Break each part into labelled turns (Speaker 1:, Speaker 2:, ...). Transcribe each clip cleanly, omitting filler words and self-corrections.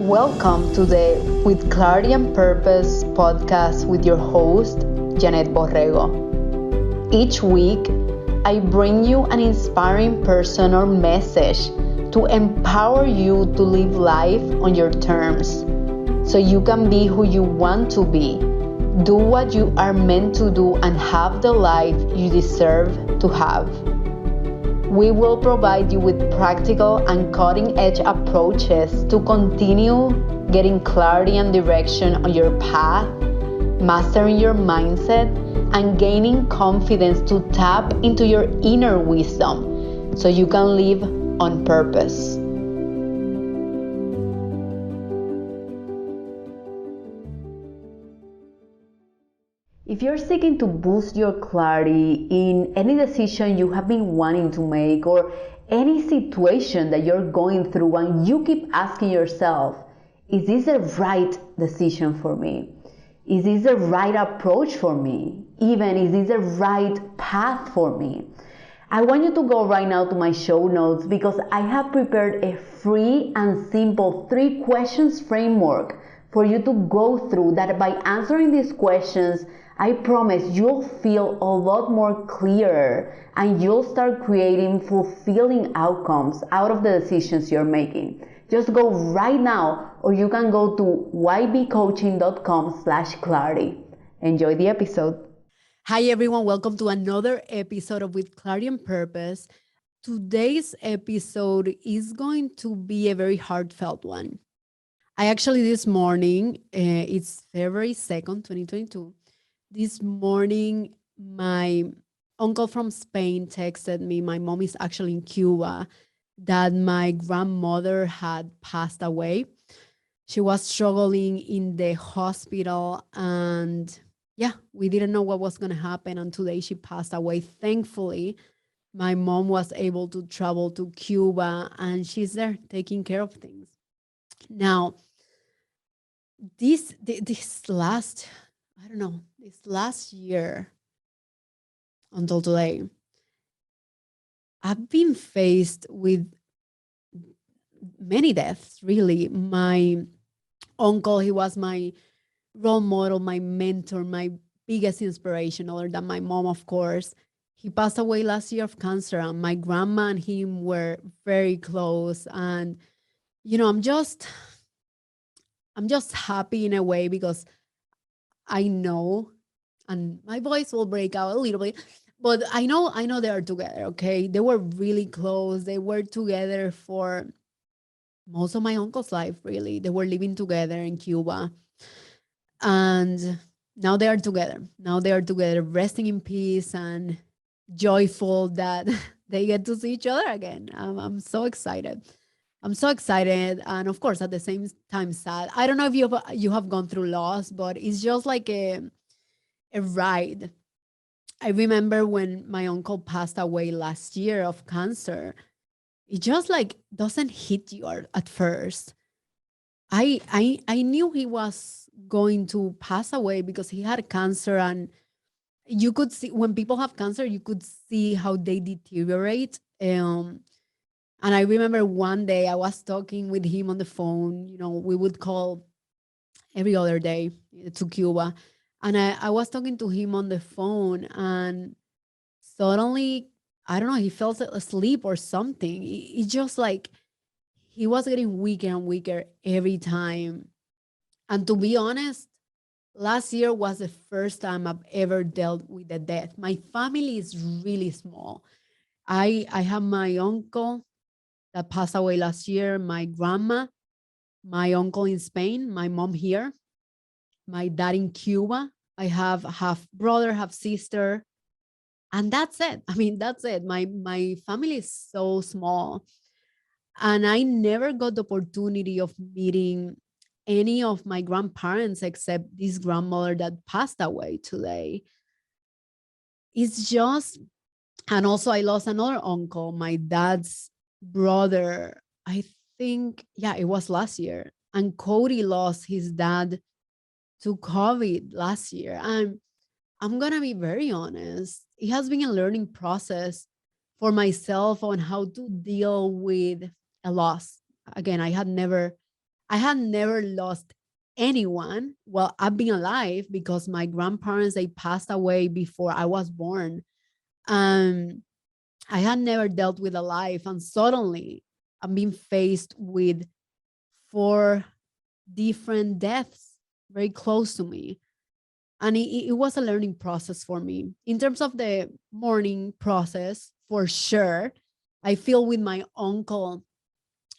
Speaker 1: Welcome to the With Clarity and Purpose podcast with your host, Yanet Borrego. Each week, I bring you an inspiring person or message to empower you to live life on your terms so you can be who you want to be, do what you are meant to do, and have the life you deserve to have. We will provide you with practical and cutting-edge approaches to continue getting clarity and direction on your path, mastering your mindset, and gaining confidence to tap into your inner wisdom so you can live on purpose. If you're seeking to boost your clarity in any decision you have been wanting to make or any situation that you're going through and you keep asking yourself, is this the right decision for me? Is this the right approach for me? Even, is this the right path for me? I want you to go right now to my show notes because I have prepared a free and simple 3 questions framework for you to go through that by answering these questions, I promise you'll feel a lot more clearer and you'll start creating fulfilling outcomes out of the decisions you're making. Just go right now, or you can go to ybcoaching.com/clarity. Enjoy the episode. Hi everyone, welcome to another episode of With Clarity and Purpose. Today's episode is going to be a very heartfelt one. I actually this morning, it's February 2nd, 2022. This morning, my uncle from Spain texted me, my mom is actually in Cuba, that my grandmother had passed away. She was struggling in the hospital and we didn't know what was going to happen. And today she passed away. Thankfully, my mom was able to travel to Cuba and she's there taking care of things. Now, this last year until today, I've been faced with many deaths, really. My uncle, he was my role model, my mentor, my biggest inspiration, other than my mom, of course. He passed away last year of cancer, and my grandma and him were very close. And, I'm just happy in a way because I know, and my voice will break out a little bit, but I know they are together, okay? They were really close. They were together for most of my uncle's life, really. They were living together in Cuba. And now they are together. Now they are together, resting in peace and joyful that they get to see each other again. I'm so excited. I'm so excited, and of course, at the same time, sad. I don't know if you have gone through loss, but it's just like a ride. I remember when my uncle passed away last year of cancer. It just like doesn't hit you at first. I knew he was going to pass away because he had cancer, and you could see when people have cancer, you could see how they deteriorate. And I remember one day I was talking with him on the phone. We would call every other day to Cuba. And I was talking to him on the phone, and suddenly, I don't know, he fell asleep or something. It's just like he was getting weaker and weaker every time. And to be honest, last year was the first time I've ever dealt with a death. My family is really small. I have my uncle that passed away last year, my grandma, my uncle in Spain, my mom here, my dad in Cuba. I have half brother, half sister, and that's it. I mean, that's it. My family is so small, and I never got the opportunity of meeting any of my grandparents except this grandmother that passed away today. It's just, and also I lost another uncle, my dad's brother. I think, it was last year. And Cody lost his dad to COVID last year. And I'm going to be very honest. It has been a learning process for myself on how to deal with a loss. Again, I had never I had never lost anyone while I've been alive because my grandparents they passed away before I was born. Um, I had never dealt with a life, and suddenly I'm being faced with four different deaths very close to me. And it was a learning process for me. In terms of the mourning process, for sure, I feel with my uncle.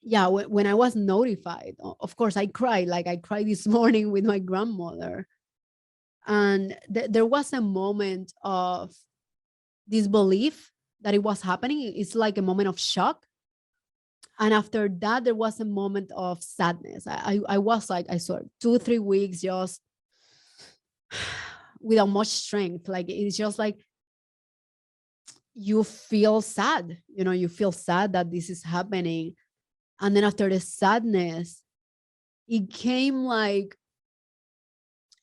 Speaker 1: Yeah, when I was notified, of course, I cried. Like I cried this morning with my grandmother. And there was a moment of disbelief that it was happening. It's like a moment of shock. And after that, there was a moment of sadness. I was like, I saw 2 3 weeks just without much strength. Like it's just like you feel sad, you feel sad that this is happening. And then after the sadness, it came like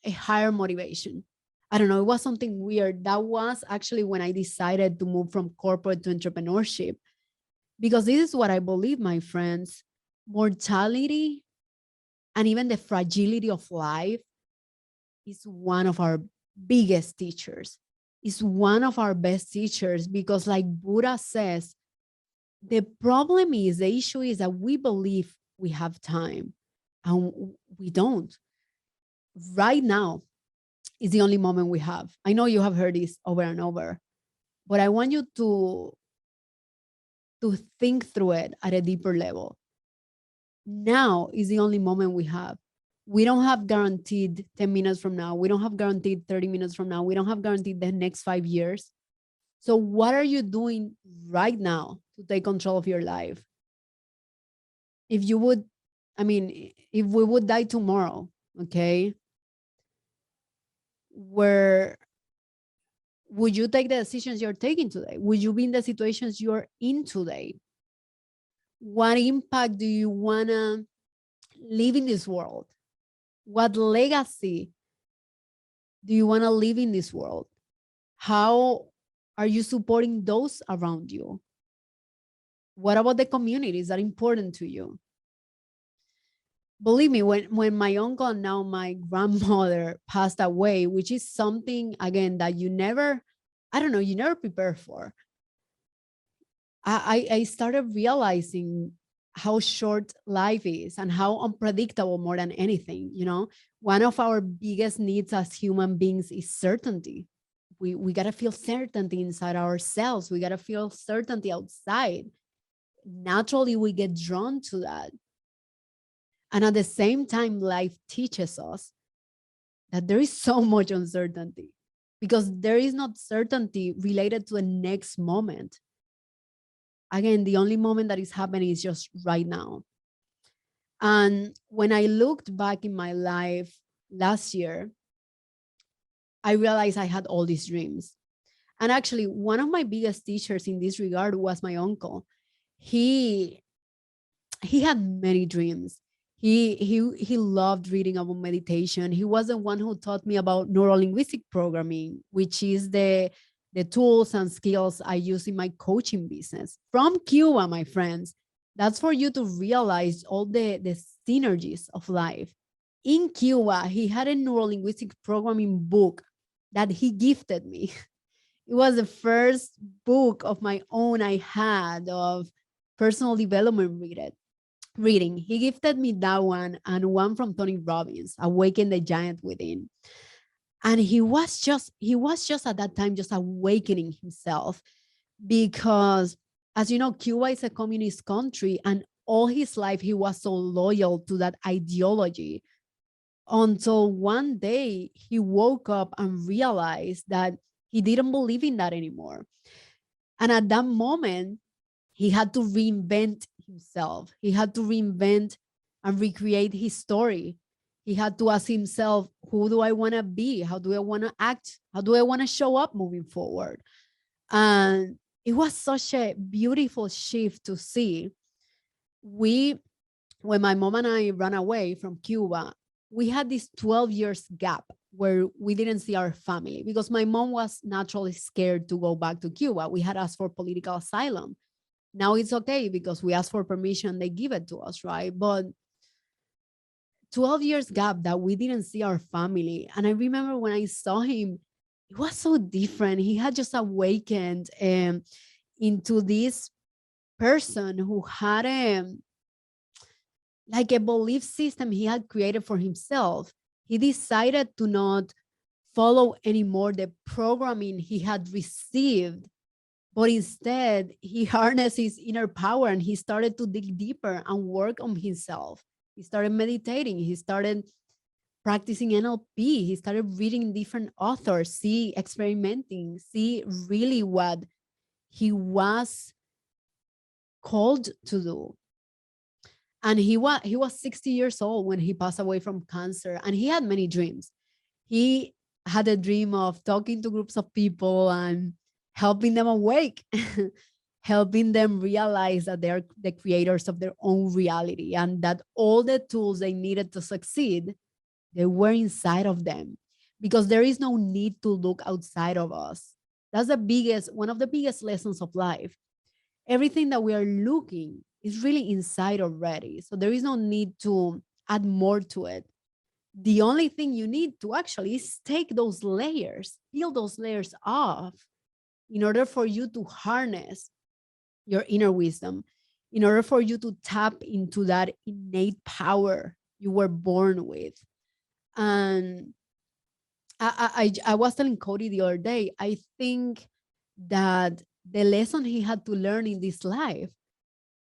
Speaker 1: a higher motivation. I don't know, it was something weird. That was actually when I decided to move from corporate to entrepreneurship. Because this is what I believe, my friends: mortality and even the fragility of life is one of our biggest teachers. Is one of our best teachers because, like Buddha says, the problem is, the issue is that we believe we have time and we don't. Right now is the only moment we have. I know you have heard this over and over, but I want you to think through it at a deeper level. Now is the only moment we have. We don't have guaranteed 10 minutes from now. We don't have guaranteed 30 minutes from now. We don't have guaranteed the next 5 years. So, what are you doing right now to take control of your life? If you would, I mean, if we would die tomorrow, okay, where would you take the decisions you're taking today? Would you be in the situations you're in today? What impact do you want to leave in this world? What legacy do you want to live in this world? How are you supporting those around you? What about the communities that are important to you? Believe me, when my uncle and now my grandmother passed away, which is something again that you never, I don't know, you never prepare for. I started realizing how short life is and how unpredictable more than anything. One of our biggest needs as human beings is certainty. We gotta feel certainty inside ourselves. We gotta feel certainty outside. Naturally, we get drawn to that. And at the same time, life teaches us that there is so much uncertainty because there is not certainty related to the next moment. Again, the only moment that is happening is just right now. And when I looked back in my life last year, I realized I had all these dreams. And actually, one of my biggest teachers in this regard was my uncle. He he had many dreams. He loved reading about meditation. He was the one who taught me about neurolinguistic programming, which is the tools and skills I use in my coaching business from Cuba, my friends. That's for you to realize all the synergies of life. In Cuba, he had a neurolinguistic programming book that he gifted me. It was the first book of my own I had of personal development reading. He gifted me that one and one from Tony Robbins, Awaken the Giant Within. And he was just at that time just awakening himself because, as you know, Cuba is a communist country, and all his life he was so loyal to that ideology until one day he woke up and realized that he didn't believe in that anymore. And at that moment, he had to reinvent himself. He had to reinvent and recreate his story. He had to ask himself, who do I want to be? How do I want to act? How do I want to show up moving forward? And it was such a beautiful shift to see. We, when my mom and I ran away from Cuba, we had this 12 years gap where we didn't see our family because my mom was naturally scared to go back to Cuba. We had asked for political asylum. Now it's okay because we asked for permission, they give it to us, right? But 12 years gap that we didn't see our family. And I remember when I saw him, it was so different. He had just awakened into this person who had like a belief system he had created for himself. He decided to not follow anymore the programming he had received, but instead he harnessed his inner power and he started to dig deeper and work on himself. He started meditating, he started practicing NLP, he started reading different authors, see experimenting, see really what he was called to do. And he was 60 years old when he passed away from cancer, and he had many dreams. He had a dream of talking to groups of people and helping them awake, helping them realize that they're the creators of their own reality and that all the tools they needed to succeed, they were inside of them, because there is no need to look outside of us. That's the biggest, one of the biggest lessons of life. Everything that we are looking is really inside already. So there is no need to add more to it. The only thing you need to actually is take those layers, peel those layers off in order for you to harness your inner wisdom, in order for you to tap into that innate power you were born with. And I was telling Cody the other day, I think that the lesson he had to learn in this life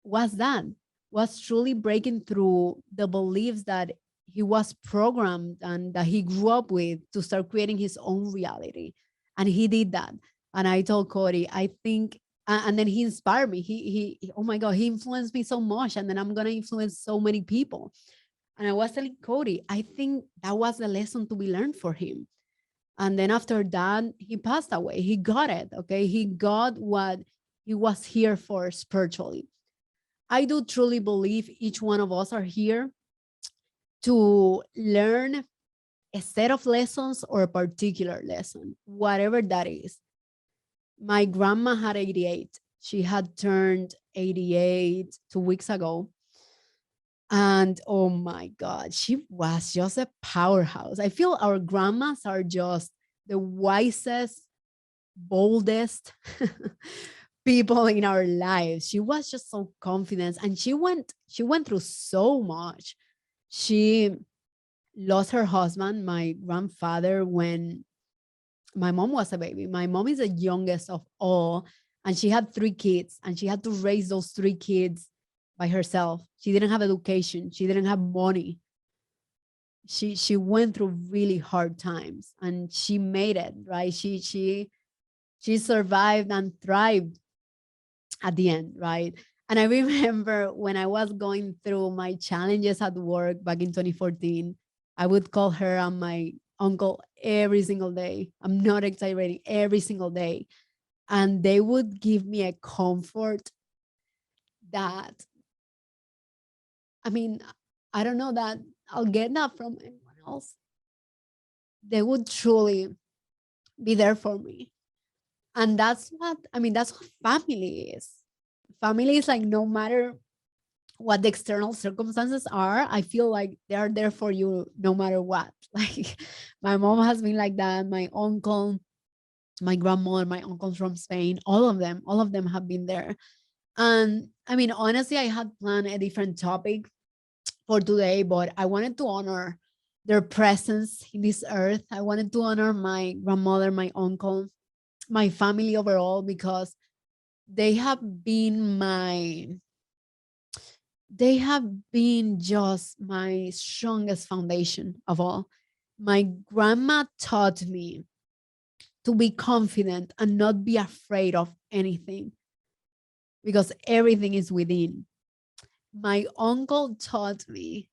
Speaker 1: was that, was truly breaking through the beliefs that he was programmed and that he grew up with to start creating his own reality. And he did that. And I told Cody, I think, and then he inspired me. Oh my God, he influenced me so much. And then I'm going to influence so many people. And I was telling Cody, I think that was the lesson to be learned for him. And then after that, he passed away. He got it. Okay. He got what he was here for spiritually. I do truly believe each one of us are here to learn a set of lessons or a particular lesson, whatever that is. My grandma had 88. She had turned 88 2 weeks ago. And oh my God, she was just a powerhouse. I feel our grandmas are just the wisest, boldest people in our lives. She was just so confident, and she went through so much. She lost her husband, my grandfather, when my mom was a baby. My mom is the youngest of all, and she had 3 kids, and she had to raise those 3 kids by herself. She didn't have education. She didn't have money. She went through really hard times, and she made it, right? She survived and thrived at the end, right? And I remember when I was going through my challenges at work back in 2014, I would call her and my uncle every single day. I'm not exaggerating, every single day. And they would give me a comfort that, I mean, I don't know that I'll get that from anyone else. They would truly be there for me. And that's what, I mean, that's what family is. Family is like, no matter what the external circumstances are, I feel like they are there for you no matter what. Like my mom has been like that, my uncle, my grandmother, my uncles from Spain, all of them have been there. And I mean, honestly, I had planned a different topic for today, but I wanted to honor their presence in this earth. I wanted to honor my grandmother, my uncle, my family overall, because they have been my they have been just my strongest foundation of all. My grandma taught me to be confident and not be afraid of anything, because everything is within. My uncle taught me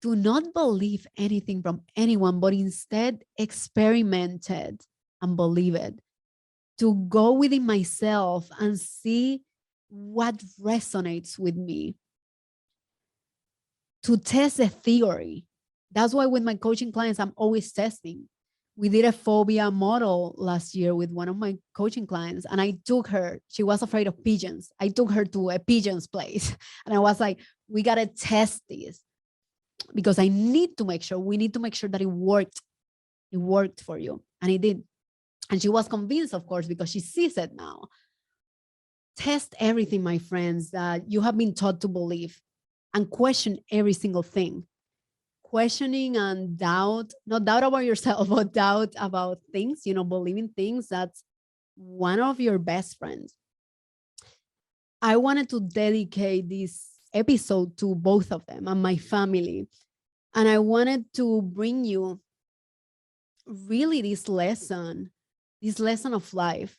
Speaker 1: to not believe anything from anyone, but instead experimented and believe it, to go within myself and see what resonates with me, to test a theory. That's why with my coaching clients, I'm always testing. We did a phobia model last year with one of my coaching clients, and I took her, she was afraid of pigeons. I took her to a pigeon's place, and I was like, we got to test this. because we need to make sure that it worked. It worked for you. And it did. And she was convinced, of course, because she sees it now. Test everything, my friends, that you have been taught to believe, and question every single thing. Questioning and doubt, not doubt about yourself, but doubt about things, believing things, that's one of your best friends. I wanted to dedicate this episode to both of them and my family. And I wanted to bring you really this lesson of life.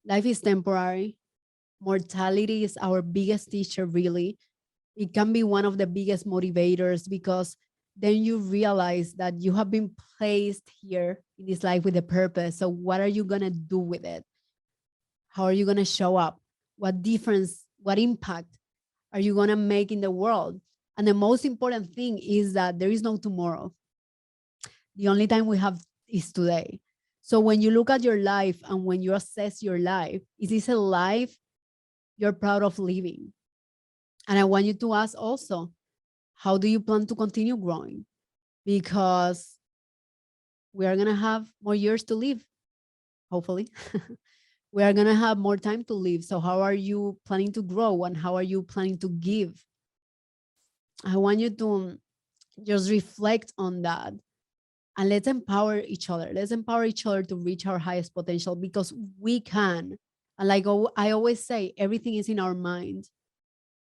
Speaker 1: Life is temporary. Mortality is our biggest teacher, really. It can be one of the biggest motivators, because then you realize that you have been placed here in this life with a purpose. So what are you going to do with it? How are you going to show up? What difference, what impact are you going to make in the world? And the most important thing is that there is no tomorrow. The only time we have is today. So when you look at your life and when you assess your life, is this a life you're proud of living? And I want you to ask also, how do you plan to continue growing? Because we are going to have more years to live, hopefully. We are going to have more time to live. So how are you planning to grow, and how are you planning to give? I want you to just reflect on that, and let's empower each other. Let's empower each other to reach our highest potential, because we can. And like I always say, everything is in our mind.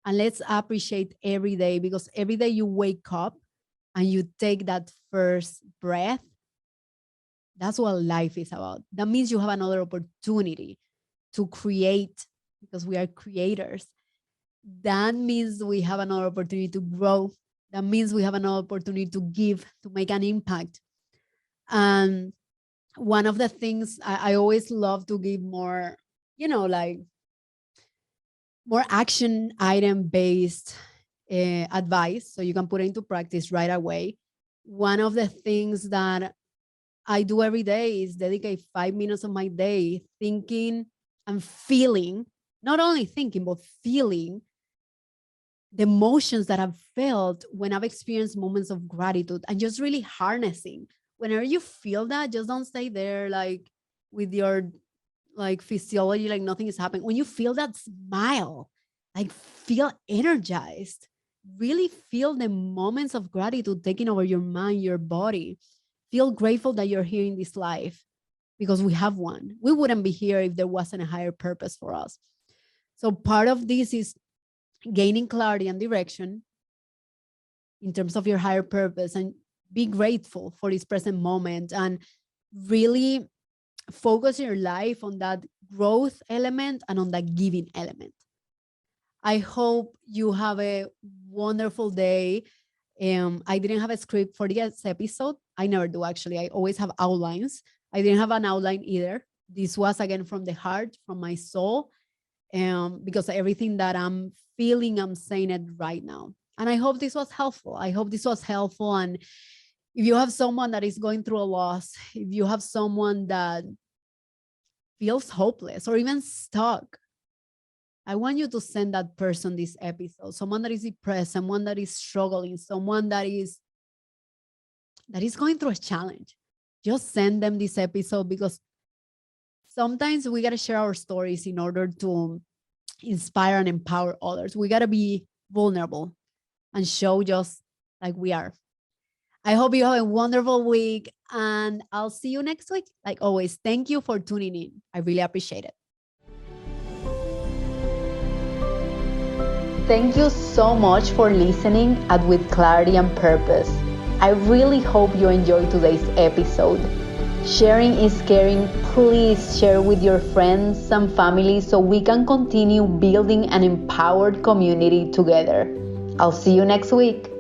Speaker 1: And let's appreciate every day, because every day you wake up and you take that first breath, that's what life is about. That means you have another opportunity to create, because we are creators. That means we have another opportunity to grow. That means we have another opportunity to give, to make an impact. And one of the things I always love to give more, like more action item based advice, so you can put it into practice right away. One of the things that I do every day is dedicate 5 minutes of my day thinking and feeling, not only thinking, but feeling the emotions that I've felt when I've experienced moments of gratitude, and just really harnessing. Whenever you feel that, just don't stay there like with your like physiology, like nothing is happening. When you feel that, smile, like feel energized, really feel the moments of gratitude taking over your mind, your body. Feel grateful that you're here in this life, because we have one. We wouldn't be here if there wasn't a higher purpose for us. So part of this is gaining clarity and direction in terms of your higher purpose, and be grateful for this present moment, and really focus your life on that growth element and on that giving element. I hope you have a wonderful day. I didn't have a script for this episode. I never do, actually. I always have outlines. I didn't have an outline either. This was, again, from the heart, from my soul, because everything that I'm feeling, I'm saying it right now. And I hope this was helpful. And if you have someone that is going through a loss, if you have someone that feels hopeless or even stuck, I want you to send that person this episode. Someone that is depressed, someone that is struggling, someone that is going through a challenge. Just send them this episode, because sometimes we got to share our stories in order to inspire and empower others. We got to be vulnerable and show just like we are. I hope you have a wonderful week, and I'll see you next week. Like always, thank you for tuning in. I really appreciate it. Thank you so much for listening at With Clarity and Purpose. I really hope you enjoyed today's episode. Sharing is caring. Please share with your friends and family so we can continue building an empowered community together. I'll see you next week.